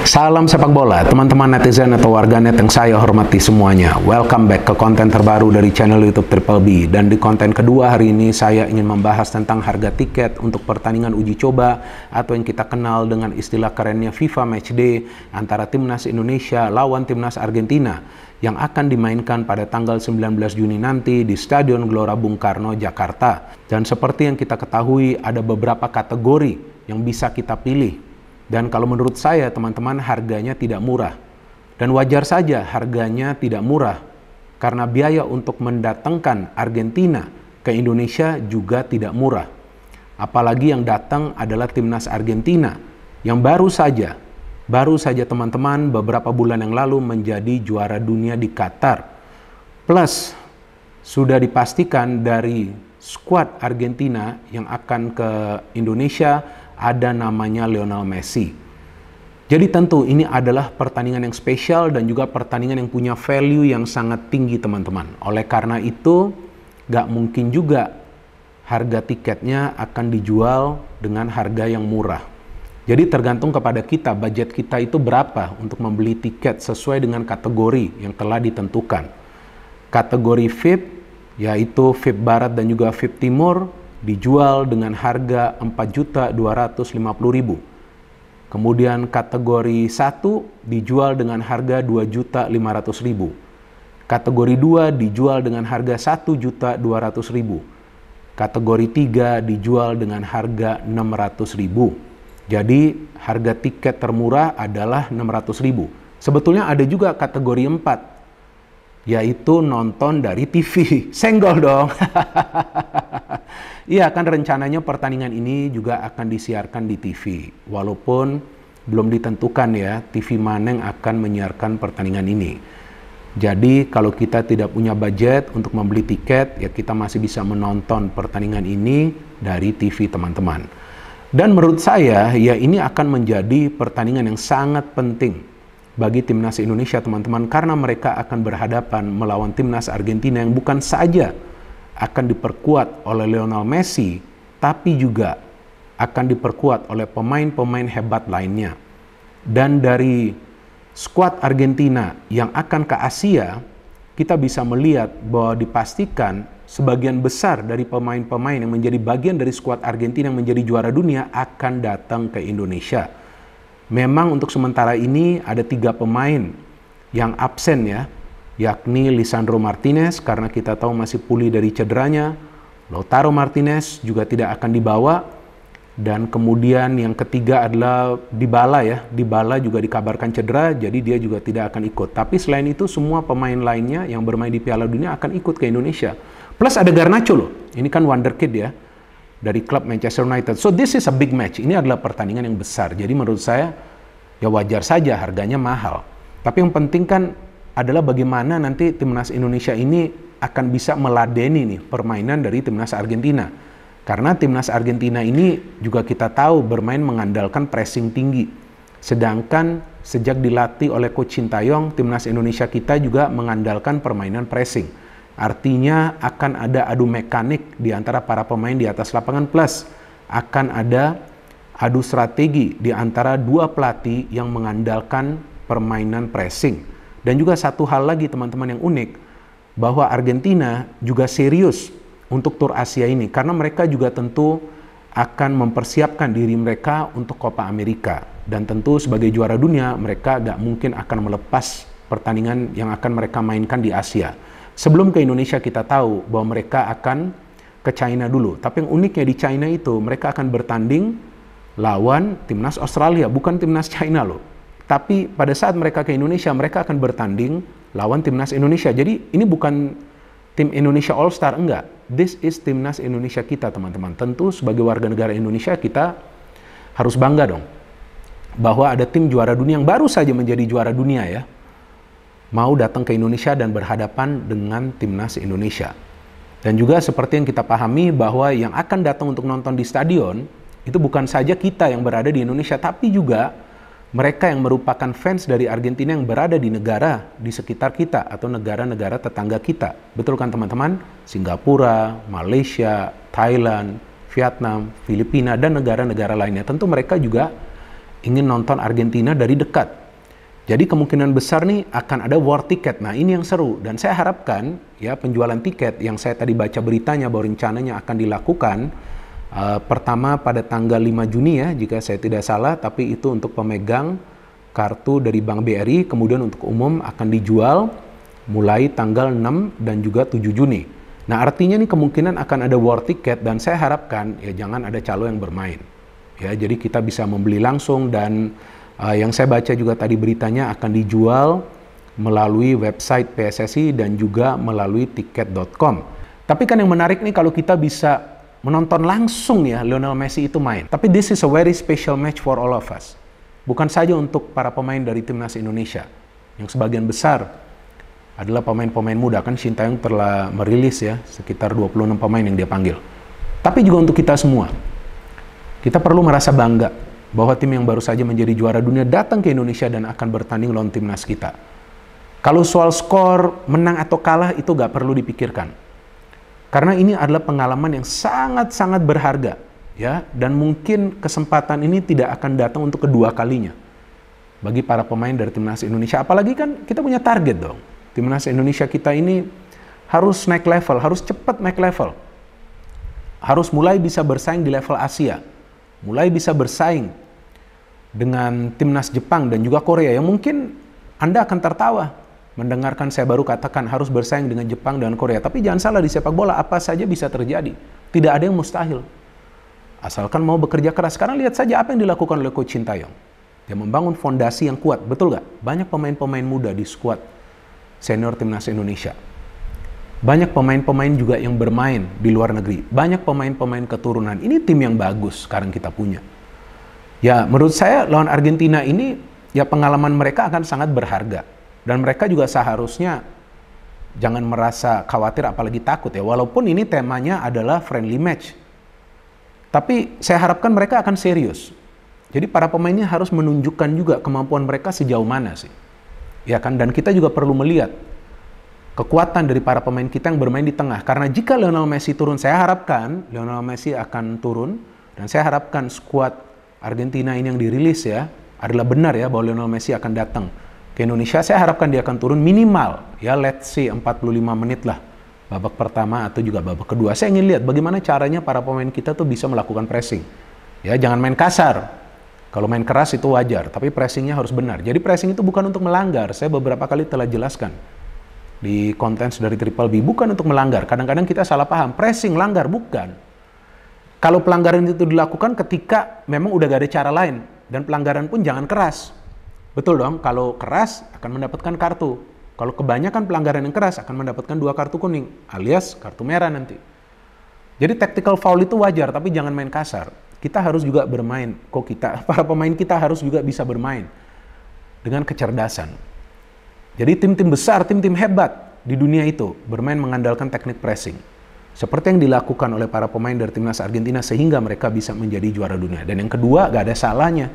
Salam sepak bola, teman-teman netizen atau warganet yang saya hormati semuanya. Welcome back ke konten terbaru dari channel YouTube Triple B. Dan di konten kedua hari ini saya ingin membahas tentang harga tiket untuk pertandingan uji coba atau yang kita kenal dengan istilah kerennya FIFA Matchday antara Timnas Indonesia lawan Timnas Argentina yang akan dimainkan pada tanggal 19 Juni nanti di Stadion Gelora Bung Karno, Jakarta. Dan seperti yang kita ketahui, ada beberapa kategori yang bisa kita pilih. Dan kalau menurut saya, teman-teman, harganya tidak murah. Dan wajar saja harganya tidak murah, karena biaya untuk mendatangkan Argentina ke Indonesia juga tidak murah. Apalagi yang datang adalah Timnas Argentina, yang baru saja teman-teman beberapa bulan yang lalu menjadi juara dunia di Qatar. Plus, sudah dipastikan dari skuad Argentina yang akan ke Indonesia ada namanya Lionel Messi. Jadi tentu ini adalah pertandingan yang spesial dan juga pertandingan yang punya value yang sangat tinggi, teman-teman. Oleh karena itu, gak mungkin juga harga tiketnya akan dijual dengan harga yang murah. Jadi tergantung kepada kita, budget kita itu berapa untuk membeli tiket sesuai dengan kategori yang telah ditentukan. Kategori VIP, yaitu VIP Barat dan juga VIP Timur, dijual dengan harga 4.250.000. Kemudian kategori 1 dijual dengan harga 2.500.000. Kategori 2 dijual dengan harga 1.200.000. Kategori 3 dijual dengan harga 600.000. Jadi harga tiket termurah adalah 600.000. Sebetulnya ada juga kategori 4, yaitu nonton dari TV. Senggol dong. Iya, kan rencananya pertandingan ini juga akan disiarkan di TV. Walaupun belum ditentukan ya, TV mana yang akan menyiarkan pertandingan ini. Jadi kalau kita tidak punya budget untuk membeli tiket, ya kita masih bisa menonton pertandingan ini dari TV, teman-teman. Dan menurut saya, ya ini akan menjadi pertandingan yang sangat penting bagi Timnas Indonesia, teman-teman. Karena mereka akan berhadapan melawan Timnas Argentina yang bukan saja akan diperkuat oleh Lionel Messi, tapi juga akan diperkuat oleh pemain-pemain hebat lainnya. Dan dari skuad Argentina yang akan ke Asia, kita bisa melihat bahwa dipastikan sebagian besar dari pemain-pemain yang menjadi bagian dari skuad Argentina yang menjadi juara dunia akan datang ke Indonesia. Memang untuk sementara ini ada 3 pemain yang absen ya, yakni Lisandro Martinez karena kita tahu masih pulih dari cederanya, Lautaro Martinez juga tidak akan dibawa, dan kemudian yang ketiga adalah Dybala ya. Dybala juga dikabarkan cedera, jadi dia juga tidak akan ikut. Tapi selain itu semua pemain lainnya yang bermain di Piala Dunia akan ikut ke Indonesia. Plus ada Garnacho loh, ini kan wonderkid ya, dari klub Manchester United. So this is a big match, ini adalah pertandingan yang besar. Jadi menurut saya ya wajar saja harganya mahal. Tapi yang penting kan adalah bagaimana nanti Timnas Indonesia ini akan bisa meladeni nih permainan dari Timnas Argentina. Karena Timnas Argentina ini juga kita tahu bermain mengandalkan pressing tinggi. Sedangkan sejak dilatih oleh Coach Sintayong, Timnas Indonesia kita juga mengandalkan permainan pressing. Artinya akan ada adu mekanik di antara para pemain di atas lapangan, plus akan ada adu strategi di antara dua pelatih yang mengandalkan permainan pressing. Dan juga satu hal lagi, teman-teman, yang unik, bahwa Argentina juga serius untuk tur Asia ini, karena mereka juga tentu akan mempersiapkan diri mereka untuk Copa America. Dan tentu sebagai juara dunia, mereka gak mungkin akan melepas pertandingan yang akan mereka mainkan di Asia. Sebelum ke Indonesia kita tahu bahwa mereka akan ke China dulu. Tapi yang uniknya di China itu, mereka akan bertanding lawan Timnas Australia, bukan Timnas China loh. Tapi pada saat mereka ke Indonesia, mereka akan bertanding lawan Timnas Indonesia. Jadi ini bukan tim Indonesia All Star, enggak. This is Timnas Indonesia kita, teman-teman. Tentu sebagai warga negara Indonesia kita harus bangga dong, bahwa ada tim juara dunia yang baru saja menjadi juara dunia ya, mau datang ke Indonesia dan berhadapan dengan Timnas Indonesia. Dan juga seperti yang kita pahami bahwa yang akan datang untuk nonton di stadion, itu bukan saja kita yang berada di Indonesia, tapi juga mereka yang merupakan fans dari Argentina yang berada di negara di sekitar kita atau negara-negara tetangga kita. Betul kan, teman-teman? Singapura, Malaysia, Thailand, Vietnam, Filipina, dan negara-negara lainnya. Tentu mereka juga ingin nonton Argentina dari dekat. Jadi kemungkinan besar nih akan ada war ticket. Nah ini yang seru, dan saya harapkan ya penjualan tiket yang saya tadi baca beritanya bahwa rencananya akan dilakukan pertama pada tanggal 5 Juni ya jika saya tidak salah, tapi itu untuk pemegang kartu dari Bank BRI, kemudian untuk umum akan dijual mulai tanggal 6 dan juga 7 Juni. Nah artinya nih kemungkinan akan ada war ticket, dan saya harapkan ya jangan ada calo yang bermain. Ya, jadi kita bisa membeli langsung, dan yang saya baca juga tadi beritanya akan dijual melalui website PSSI dan juga melalui tiket.com. Tapi kan yang menarik nih kalau kita bisa menonton langsung ya Lionel Messi itu main. Tapi this is a very special match for all of us. Bukan saja untuk para pemain dari timnas Indonesia, yang sebagian besar adalah pemain-pemain muda. Kan Sintayong telah merilis ya sekitar 26 pemain yang dia panggil. Tapi juga untuk kita semua. Kita perlu merasa bangga bahwa tim yang baru saja menjadi juara dunia datang ke Indonesia dan akan bertanding lawan timnas kita. Kalau soal skor, menang atau kalah itu gak perlu dipikirkan. Karena ini adalah pengalaman yang sangat-sangat berharga. Ya, dan mungkin kesempatan ini tidak akan datang untuk kedua kalinya bagi para pemain dari timnas Indonesia. Apalagi kan kita punya target dong. Timnas Indonesia kita ini harus naik level, harus cepat naik level. Harus mulai bisa bersaing di level Asia. Mulai bisa bersaing dengan timnas Jepang dan juga Korea, yang mungkin Anda akan tertawa mendengarkan saya baru katakan harus bersaing dengan Jepang dan Korea. Tapi jangan salah, di sepak bola apa saja bisa terjadi. Tidak ada yang mustahil. Asalkan mau bekerja keras. Sekarang lihat saja apa yang dilakukan oleh Coach Sintayong. Dia membangun fondasi yang kuat, betul nggak? Banyak pemain-pemain muda di skuad senior timnas Indonesia. Banyak pemain-pemain juga yang bermain di luar negeri. Banyak pemain-pemain keturunan. Ini tim yang bagus sekarang kita punya. Ya, menurut saya lawan Argentina ini ya pengalaman mereka akan sangat berharga. Dan mereka juga seharusnya jangan merasa khawatir apalagi takut ya. Walaupun ini temanya adalah friendly match. Tapi saya harapkan mereka akan serius. Jadi para pemainnya harus menunjukkan juga kemampuan mereka sejauh mana sih. Ya kan, dan kita juga perlu melihat kekuatan dari para pemain kita yang bermain di tengah. Karena jika Lionel Messi turun, saya harapkan Lionel Messi akan turun, dan saya harapkan skuad Argentina ini yang dirilis ya adalah benar ya bahwa Lionel Messi akan datang ke Indonesia. Saya harapkan dia akan turun minimal ya let's say 45 menit lah babak pertama atau juga babak kedua. Saya ingin lihat bagaimana caranya para pemain kita tuh bisa melakukan pressing. Ya, jangan main kasar. Kalau main keras itu wajar, tapi pressingnya harus benar. Jadi pressing itu bukan untuk melanggar. Saya beberapa kali telah jelaskan di konten dari Triple B, bukan untuk melanggar. Kadang-kadang kita salah paham, pressing, langgar, bukan. Kalau pelanggaran itu dilakukan ketika memang udah gak ada cara lain, dan pelanggaran pun jangan keras. Betul dong, kalau keras akan mendapatkan kartu. Kalau kebanyakan pelanggaran yang keras akan mendapatkan 2 kartu kuning, alias kartu merah nanti. Jadi tactical foul itu wajar, tapi jangan main kasar. Kita harus juga bermain, para pemain kita harus juga bisa bermain dengan kecerdasan. Jadi tim-tim besar, tim-tim hebat di dunia itu bermain mengandalkan teknik pressing. Seperti yang dilakukan oleh para pemain dari timnas Argentina sehingga mereka bisa menjadi juara dunia. Dan yang kedua, gak ada salahnya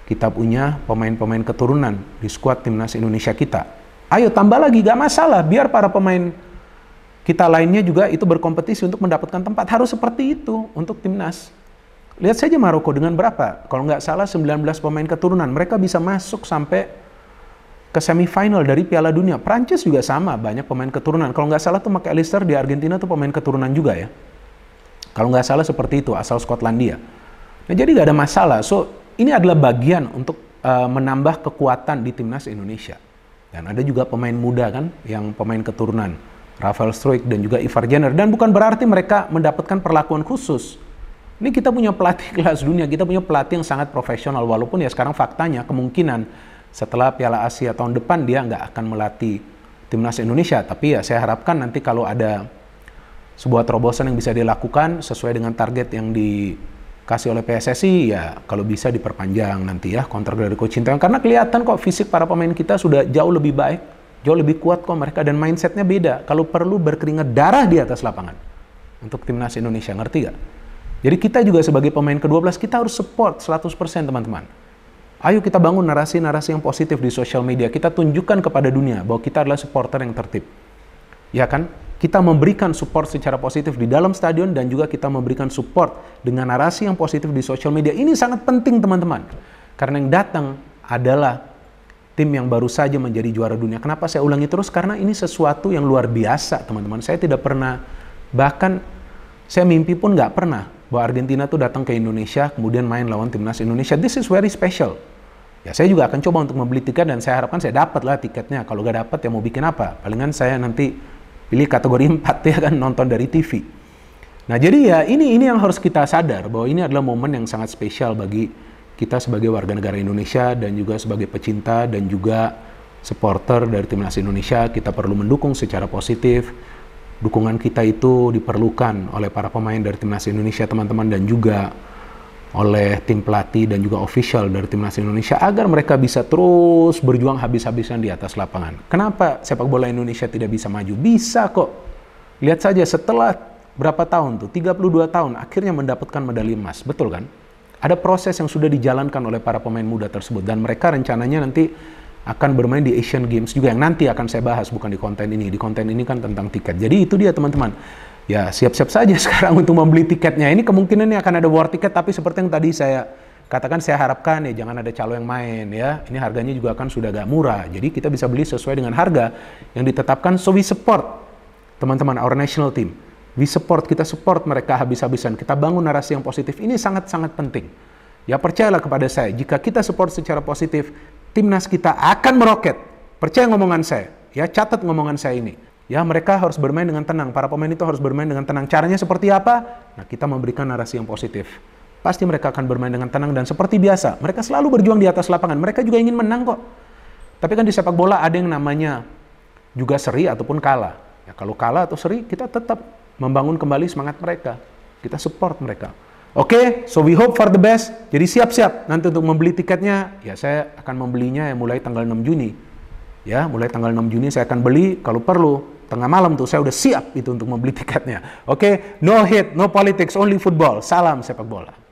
kita punya pemain-pemain keturunan di skuad timnas Indonesia kita. Ayo tambah lagi, gak masalah, biar para pemain kita lainnya juga itu berkompetisi untuk mendapatkan tempat. Harus seperti itu untuk timnas. Lihat saja Maroko dengan berapa? Kalau nggak salah 19 pemain keturunan. Mereka bisa masuk sampai ke semifinal dari Piala Dunia. Prancis juga sama, banyak pemain keturunan. Kalau nggak salah tuh McAllister di Argentina tuh pemain keturunan juga ya. Kalau nggak salah seperti itu, asal Skotlandia. Nah, jadi nggak ada masalah. So, ini adalah bagian untuk menambah kekuatan di timnas Indonesia. Dan ada juga pemain muda kan, yang pemain keturunan. Rafael Struijk dan juga Ivar Jenner. Dan bukan berarti mereka mendapatkan perlakuan khusus. Ini kita punya pelatih kelas dunia, kita punya pelatih yang sangat profesional. Walaupun ya sekarang faktanya kemungkinan setelah Piala Asia tahun depan dia nggak akan melatih timnas Indonesia. Tapi ya saya harapkan nanti kalau ada sebuah terobosan yang bisa dilakukan sesuai dengan target yang dikasih oleh PSSI, ya kalau bisa diperpanjang nanti ya kontrak dari Coach Sintayong. Karena kelihatan kok fisik para pemain kita sudah jauh lebih baik, jauh lebih kuat kok mereka, dan mindsetnya beda. Kalau perlu berkeringat darah di atas lapangan untuk timnas Indonesia, ngerti gak? Jadi kita juga sebagai pemain ke-12, kita harus support 100% teman-teman. Ayo kita bangun narasi-narasi yang positif di sosial media. Kita tunjukkan kepada dunia bahwa kita adalah supporter yang tertib. Ya kan? Kita memberikan support secara positif di dalam stadion, dan juga kita memberikan support dengan narasi yang positif di sosial media. Ini sangat penting teman-teman. Karena yang datang adalah tim yang baru saja menjadi juara dunia. Kenapa saya ulangi terus? Karena ini sesuatu yang luar biasa, teman-teman. Saya tidak pernah, bahkan saya mimpi pun nggak pernah bahwa Argentina tuh datang ke Indonesia, kemudian main lawan timnas Indonesia. This is very special. Ya, saya juga akan coba untuk membeli tiket dan saya harapkan saya dapat lah tiketnya. Kalau nggak dapat ya mau bikin apa? Palingan saya nanti pilih kategori 4 ya kan, nonton dari TV. Nah jadi ya ini yang harus kita sadar bahwa ini adalah momen yang sangat spesial bagi kita sebagai warga negara Indonesia dan juga sebagai pecinta dan juga supporter dari timnas Indonesia. Kita perlu mendukung secara positif. Dukungan kita itu diperlukan oleh para pemain dari timnas Indonesia, teman-teman, dan juga oleh tim pelatih dan juga official dari timnas Indonesia agar mereka bisa terus berjuang habis-habisan di atas lapangan. Kenapa sepak bola Indonesia tidak bisa maju? Bisa kok. Lihat saja setelah berapa tahun tuh, 32 tahun akhirnya mendapatkan medali emas, betul kan? Ada proses yang sudah dijalankan oleh para pemain muda tersebut dan mereka rencananya nanti akan bermain di Asian Games juga yang nanti akan saya bahas, bukan di konten ini. Di konten ini kan tentang tiket. Jadi itu dia teman-teman. Ya siap-siap saja sekarang untuk membeli tiketnya. Ini kemungkinannya akan ada war tiket, tapi seperti yang tadi saya katakan, saya harapkan ya jangan ada calo yang main ya. Ini harganya juga kan sudah agak murah. Jadi kita bisa beli sesuai dengan harga yang ditetapkan. So we support teman-teman our national team. We support, kita support mereka habis-habisan. Kita bangun narasi yang positif. Ini sangat-sangat penting. Ya percayalah kepada saya, jika kita support secara positif, timnas kita akan meroket. Percaya ngomongan saya. Ya catat ngomongan saya ini. Ya, mereka harus bermain dengan tenang. Para pemain itu harus bermain dengan tenang. Caranya seperti apa? Nah, kita memberikan narasi yang positif. Pasti mereka akan bermain dengan tenang dan seperti biasa. Mereka selalu berjuang di atas lapangan. Mereka juga ingin menang kok. Tapi kan di sepak bola ada yang namanya juga seri ataupun kalah. Ya, kalau kalah atau seri, kita tetap membangun kembali semangat mereka. Kita support mereka. Oke, so we hope for the best. Jadi siap-siap nanti untuk membeli tiketnya. Ya, saya akan membelinya ya mulai tanggal 6 Juni. Ya, mulai tanggal 6 Juni saya akan beli, kalau perlu tengah malam tuh saya udah siap itu untuk membeli tiketnya. Oke, no hate, no politics, only football. Salam sepak bola.